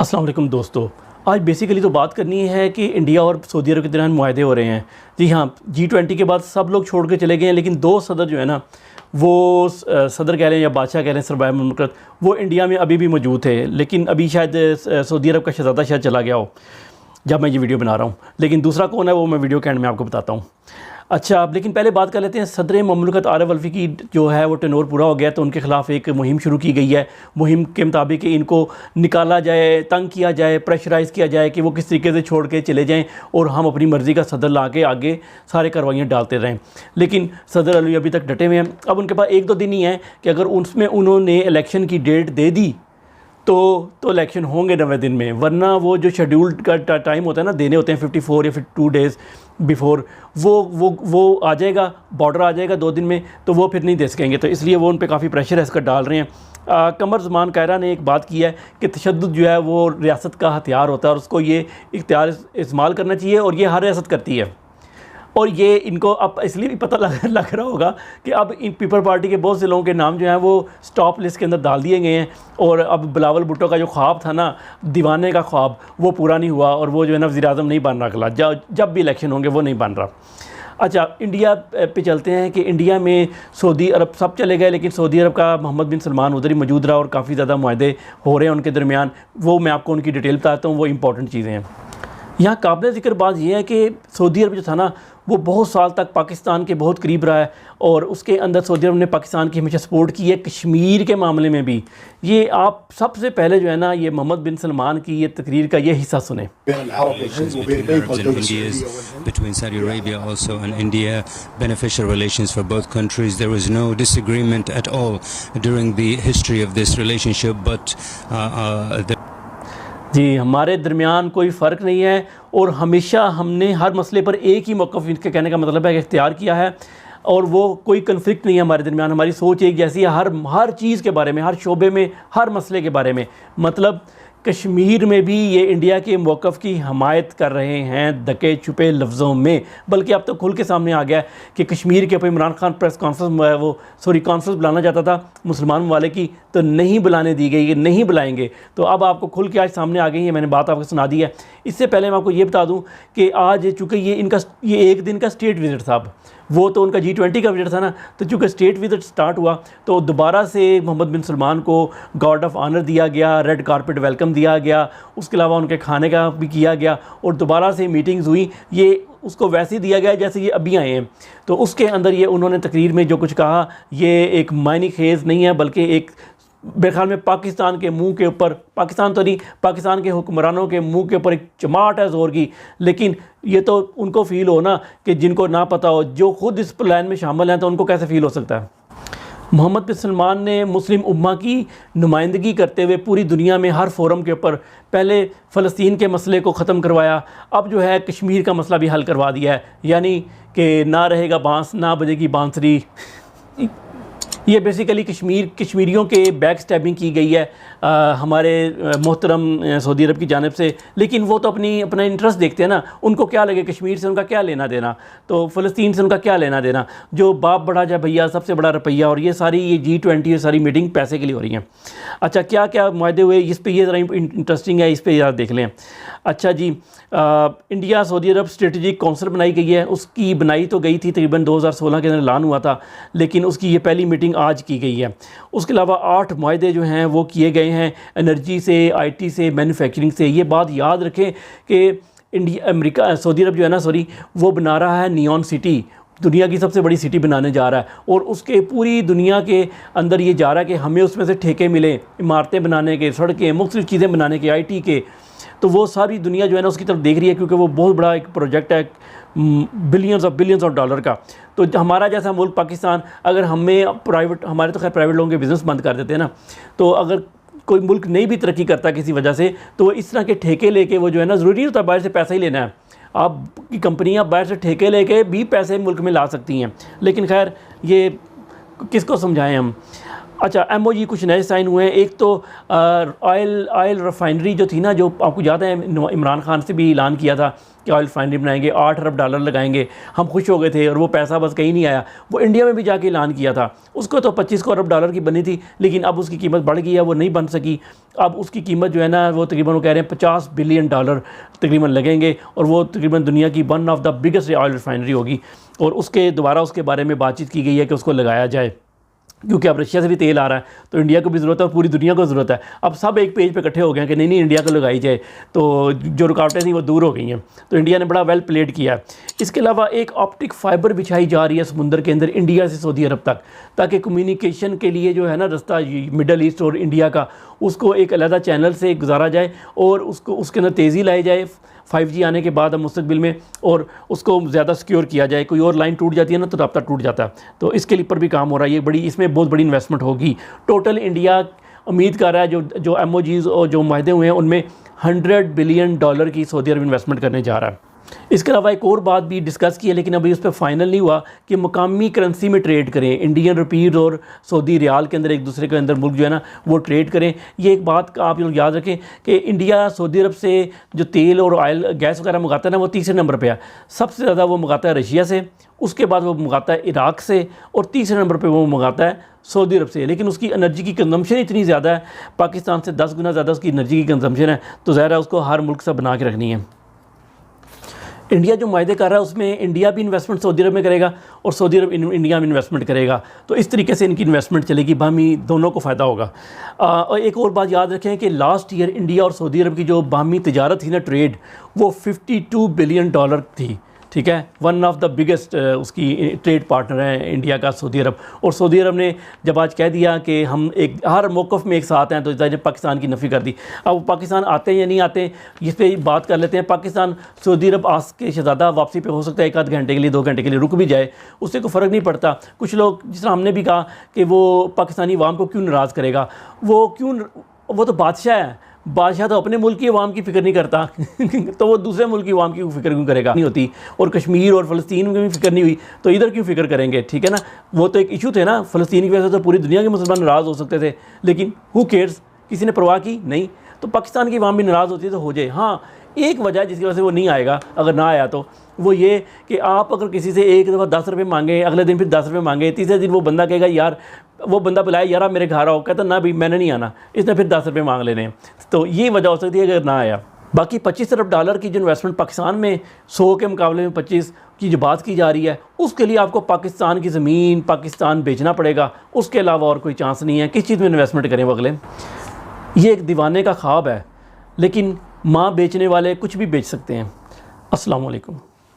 अस्सलाम वालेकुम दोस्तों। आज बेसिकली तो बात करनी है कि इंडिया और सऊदी अरब के दरमियान मुआहदे हो रहे हैं। जी हाँ, G20 के बाद सब लोग छोड़ के चले गए हैं, लेकिन दो सदर जो है ना, वो सदर कह लें या बादशाह कह लें, सरबराह मुमलकत, वो इंडिया में अभी भी मौजूद थे। लेकिन अभी शायद सऊदी अरब का शहज़ादा शायद चला गया हो जब मैं ये वीडियो बना रहा हूँ। लेकिन दूसरा कौन है वो मैं वीडियो के एंड में आपको बताता हूँ। अच्छा, लेकिन पहले बात कर लेते हैं सदर ममलकत आरफ अल्वी की जो है वो टेनोर पूरा हो गया, तो उनके ख़िलाफ़ एक मुहिम शुरू की गई है। मुहिम के मुताबिक कि इनको निकाला जाए, तंग किया जाए, प्रेशराइज़ किया जाए कि वो किस तरीके से छोड़ के चले जाएं और हम अपनी मर्ज़ी का सदर ला के आगे सारे कार्रवाइयाँ डालते रहें। लेकिन सदर अल्वी अभी तक डटे हुए हैं। अब उनके पास एक दो दिन ही है कि अगर उसमें उन्होंने इलेक्शन की डेट दे दी तो इलेक्शन होंगे 90 दिन में, वरना वो जो शेड्यूल्ड का टाइम होता है ना, देने होते हैं 54 या फिर 2 डेज़ बिफ़ोर, वो आ जाएगा, बॉर्डर आ जाएगा 2 दिन में, तो वो फिर नहीं दे सकेंगे। तो इसलिए वो उन पे काफ़ी प्रेशर है इसका डाल रहे हैं। कमर ज़मान कायरा ने एक बात की है कि तशद्दुद जो है वो रियासत का हथियार होता है और उसको ये इख्तियार इस्तेमाल करना चाहिए, और ये हर रियासत करती है। और ये इनको अब इसलिए भी पता लग रहा होगा कि अब इन पीपल पार्टी के बहुत से लोगों के नाम जो हैं वो स्टॉप लिस्ट के अंदर डाल दिए गए हैं, और अब बिलावल भुट्टो का जो ख्वाब था ना, दीवाने का ख्वाब, वो पूरा नहीं हुआ, और वो जो है ना वज़ीर-ए-आज़म नहीं बन रहा, जब भी इलेक्शन होंगे वो नहीं बन रहा। अच्छा, इंडिया पे चलते हैं कि इंडिया में सऊदी अरब सब चले गए, लेकिन सऊदी अरब का मोहम्मद बिन सलमान उधर ही मौजूद रहा और काफ़ी ज़्यादा मुआहदे हो रहे हैं उनके दरमियान। वो मैं आपको उनकी डिटेल बताता हूँ, वो इंपॉर्टेंट चीज़ें हैं। यहाँ काबिल ज़िक्र बात यह है कि सऊदी अरब जो था ना, वो बहुत साल तक पाकिस्तान के बहुत करीब रहा है, और उसके अंदर सऊदी अरब ने पाकिस्तान की हमेशा सपोर्ट की है, कश्मीर के मामले में भी। ये आप सबसे पहले जो है ना, ये मोहम्मद बिन सलमान की ये तकरीर का ये हिस्सा सुने। Between Saudi Arabia also and India, beneficial relations for both countries. There was no disagreement at all during the history of this relationship, but जी, हमारे दरमियान कोई फ़र्क नहीं है, और हमेशा हमने हर मसले पर एक ही मौक़िफ़, इनके कहने का मतलब है कि इख्तियार किया है, और वो कोई कन्फ्लिक्ट नहीं है हमारे दरमियान। हमारी सोच एक जैसी है हर चीज़ के बारे में, हर शोबे में, हर मसले के बारे में। मतलब कश्मीर में भी ये इंडिया के मौक़िफ़ की हमायत कर रहे हैं दके छुपे लफ्ज़ों में, बल्कि अब तो खुल के सामने आ गया है कि कश्मीर के ऊपर इमरान खान प्रेस कॉन्फ्रेंस बुलाना चाहता था मुसलमान वाले की, तो नहीं बुलाने दी गई, ये नहीं बुलाएंगे। तो अब आपको खुल के आज सामने आ गई है, मैंने बात आपको सुना दी है। इससे पहले मैं आपको ये बता दूं कि आज चूँकि ये एक दिन का स्टेट विज़िट था, अब वो तो उनका G20 का विज़िट था ना, तो चूँकि स्टेट विज़िट स्टार्ट हुआ तो दोबारा से मोहम्मद बिन सलमान को गार्ड ऑफ ऑनर दिया गया, रेड कारपेट वेलकम दिया गया, उसके अलावा उनके खाने का भी किया गया, और दोबारा से मीटिंग्स हुई। ये उसको वैसे ही दिया गया जैसे ये अभी आए हैं। तो उसके अंदर ये उन्होंने तकरीर में जो कुछ कहा, ये एक मायनी खेज़ नहीं है, बल्कि एक मेरे ख्याल में पाकिस्तान के मुंह के ऊपर, पाकिस्तान तो नहीं, पाकिस्तान के हुक्मरानों के मुंह के ऊपर एक चमाट है ज़ोर की। लेकिन ये तो उनको फ़ील हो ना, कि जिनको ना पता हो, जो ख़ुद इस प्लान में शामिल हैं, तो उनको कैसे फ़ील हो सकता है। मोहम्मद बिन सलमान ने मुस्लिम उम्मा की नुमाइंदगी करते हुए पूरी दुनिया में हर फोरम के ऊपर पहले फ़लस्तीन के मसले को ख़त्म करवाया, अब जो है कश्मीर का मसला भी हल करवा दिया है, यानी कि ना रहेगा बांस, ना बजेगी बांसुरी। ये बेसिकली कश्मीरियों के बैक स्टैबिंग की गई है हमारे मोहतरम सऊदी अरब की जानिब से। लेकिन वो तो अपना इंटरेस्ट देखते हैं ना, उनको क्या लगे, कश्मीर से उनका क्या लेना देना, तो फ़लस्तीन से उनका क्या लेना देना। जो बाप बड़ा जा भैया, सबसे बड़ा रुपया, और ये सारी ये G20 ये सारी मीटिंग पैसे के लिए हो रही हैं। अच्छा, क्या क्या मुआहदे हुए, इस पे ये ज़रा इंटरेस्टिंग है, इस पर ज़रा देख लें। अच्छा जी, इंडिया सऊदी अरब स्ट्रेटजिक काउंसिल बनाई गई है। उसकी बनाई तो गई थी तकरीबन 2016 के अंदर ऐलान हुआ था, लेकिन उसकी ये पहली मीटिंग आज की गई है। उसके अलावा 8 मुआहदे जो हैं वो किए गए हैं, एनर्जी से, IT से, मैन्युफैक्चरिंग से। ये बात याद रखें कि सऊदी अरब जो है ना, वो बना रहा है नियॉन सिटी, दुनिया की सबसे बड़ी सिटी बनाने जा रहा है, और उसके पूरी दुनिया के अंदर ये जा रहा है कि हमें उसमें से ठेके मिले, इमारतें बनाने के, सड़कें, मुख्तलिफ चीज़ें बनाने के, IT के। तो वो सारी दुनिया जो है ना उसकी तरफ देख रही है, क्योंकि वो बहुत बड़ा एक प्रोजेक्ट है, बिलियंस ऑफ डॉलर का। तो हमारा जैसा मुल्क पाकिस्तान, अगर हमारे तो खैर प्राइवेट लोगों के बिज़नेस बंद कर देते हैं ना, तो अगर कोई मुल्क नहीं भी तरक्की करता किसी वजह से, तो इस तरह के ठेके लेके वो जो है ना, ज़रूरी नहीं होता बाहर से पैसा ही लेना है, आपकी कंपनियां बाहर से ठेके लेके भी पैसे मुल्क में ला सकती हैं। लेकिन खैर ये किसको समझाएं हम। अच्छा, MOU कुछ नए साइन हुए हैं। एक तो ऑयल रिफाइनरी जो थी ना, जो आपको याद है इमरान खान से भी ऐलान किया था कि ऑयल रिफाइनरी बनाएंगे, $8 अरब लगाएंगे। हम खुश हो गए थे और वो पैसा बस कहीं नहीं आया। वो इंडिया में भी जाके ऐलान किया था, उसको तो 25 अरब की बनी थी, लेकिन अब उसकी कीमत बढ़ गई है, वो नहीं बन सकी। अब उसकी कीमत जो है ना, वो तकरीबन वो कह रहे हैं $50 बिलियन तकरीबन लगेंगे, और वो तकरीबन दुनिया की one of the biggest oil refinery होगी। और उसके दोबारा उसके बारे में बातचीत की गई है कि उसको लगाया जाए, क्योंकि अब रशिया से भी तेल आ रहा है, तो इंडिया को भी ज़रूरत है और पूरी दुनिया को ज़रूरत है। अब सब एक पेज पे इकट्ठे हो गए हैं कि नहीं इंडिया को लगाई जाए, तो जो रुकावटें थी वो दूर हो गई हैं। तो इंडिया ने बड़ा वेल प्लेड किया है। इसके अलावा एक ऑप्टिक फाइबर बिछाई जा रही है समुंदर के अंदर इंडिया से सऊदी अरब तक, ताकि कम्युनिकेशन के लिए जो है ना रास्ता मिडल ईस्ट और इंडिया का, उसको एक अलग चैनल से गुजारा जाए और उसको उसके अंदर तेज़ी लाई जाए 5G आने के बाद अब मुस्तकबिल में, और उसको ज़्यादा सिक्योर किया जाए। कोई और लाइन टूट जाती है ना तो राब्ता टूट जाता है। तो इसके ऊपर भी काम हो रहा है। ये इसमें बहुत बड़ी इन्वेस्टमेंट होगी। टोटल इंडिया उम्मीद कर रहा है जो MOUs और जो मुआहदे हुए हैं उनमें $100 बिलियन की सऊदी अरब इन्वेस्टमेंट करने जा रहा है। इसके अलावा एक और बात भी डिस्कस की है, लेकिन अभी उस पर फाइनल नहीं हुआ कि मुकामी करेंसी में ट्रेड करें, इंडियन रुपीज़ और सऊदी रियाल के अंदर एक दूसरे के अंदर मुल्क जो है ना वो ट्रेड करें। ये एक बात आप लोग याद रखें कि इंडिया सऊदी अरब से जो तेल और ऑयल गैस वगैरह मंगाता है ना, वो तीसरे नंबर पे है। सबसे ज़्यादा वो मंगाता है रशिया से, उसके बाद वो मंगाता है इराक़ से, और तीसरे नंबर पर वो मंगाता है सऊदी अरब से। लेकिन उसकी एनर्जी की कंजम्पशन इतनी ज़्यादा है, पाकिस्तान से 10 गुना ज़्यादा उसकी एनर्जी की कंजम्पशन है, तो ज़ाहिर है उसको हर मुल्क से बना के रखनी है। इंडिया जो मुआहदे कर रहा है उसमें इंडिया भी इन्वेस्टमेंट सऊदी अरब में करेगा और सऊदी अरब इंडिया में इन्वेस्टमेंट करेगा। तो इस तरीके से इनकी इन्वेस्टमेंट चलेगी, बाहमी दोनों को फ़ायदा होगा। और एक और बात याद रखें कि लास्ट ईयर इंडिया और सऊदी अरब की जो बाहमी तिजारत थी ना, ट्रेड, वो $52 बिलियन थी। ठीक है, वन ऑफ द बिगेस्ट उसकी ट्रेड पार्टनर है इंडिया का सऊदी अरब। और सऊदी अरब ने जब आज कह दिया कि हम एक हर मौक़िफ़ में एक साथ हैं, तो ज़ाहिर पाकिस्तान की नफ़ी कर दी। अब पाकिस्तान आते हैं या नहीं आते, इस पर बात कर लेते हैं। पाकिस्तान सऊदी अरब आज के शहज़ादा वापसी पे हो सकता है 1 आध घंटे के लिए 2 घंटे के लिए रुक भी जाए, उससे कोई फ़र्क नहीं पड़ता। कुछ लोग, जिस तरह हमने भी कहा कि वो पाकिस्तानी अवाम को क्यों नाराज़ करेगा, वो तो बादशाह है, बादशाह तो अपने मुल्क की अवाम की फ़िक्र नहीं करता तो वो दूसरे मुल्क की अवाम की फ़िक्र क्यों करेगा, नहीं होती। और कश्मीर और फ़लस्तीन में भी फ़िक्र नहीं हुई, तो इधर क्यों फ़िक्र करेंगे, ठीक है ना। वो तो एक इशू थे ना, फ़लस्तीन की वजह से तो पूरी दुनिया के मुसलमान नाराज़ हो सकते थे, लेकिन हु केयर्स, किसी ने परवाह की नहीं। तो पाकिस्तान की अवाम भी नाराज़ होती है तो हो जाए। हाँ, एक वजह जिसकी वजह से वो नहीं आएगा, अगर ना आया तो वो ये कि आप अगर किसी से एक दफ़ा 10 रुपये मांगे, अगले दिन फिर 10 रुपये मांगे, तीसरे दिन वो बंदा कहेगा यार, वो बंदा बुलाए यार आप मेरे घर आओ, कहता ना भाई मैंने नहीं आना, इसने फिर 10 रुपये मांग लेने हैं। तो ये वजह हो सकती है अगर ना आया। बाकी $25 अरब की जो इन्वेस्टमेंट पाकिस्तान में 100 के मुकाबले में 25 की जो बात की जा रही है, उसके लिए आपको पाकिस्तान की ज़मीन पाकिस्तान बेचना पड़ेगा। उसके अलावा और कोई चांस नहीं है। किस चीज़ में इन्वेस्टमेंट करें वो अगले, ये एक दीवाने का ख्वाब है, लेकिन माँ बेचने वाले कुछ भी बेच सकते हैं। अस्सलाम वालेकुम।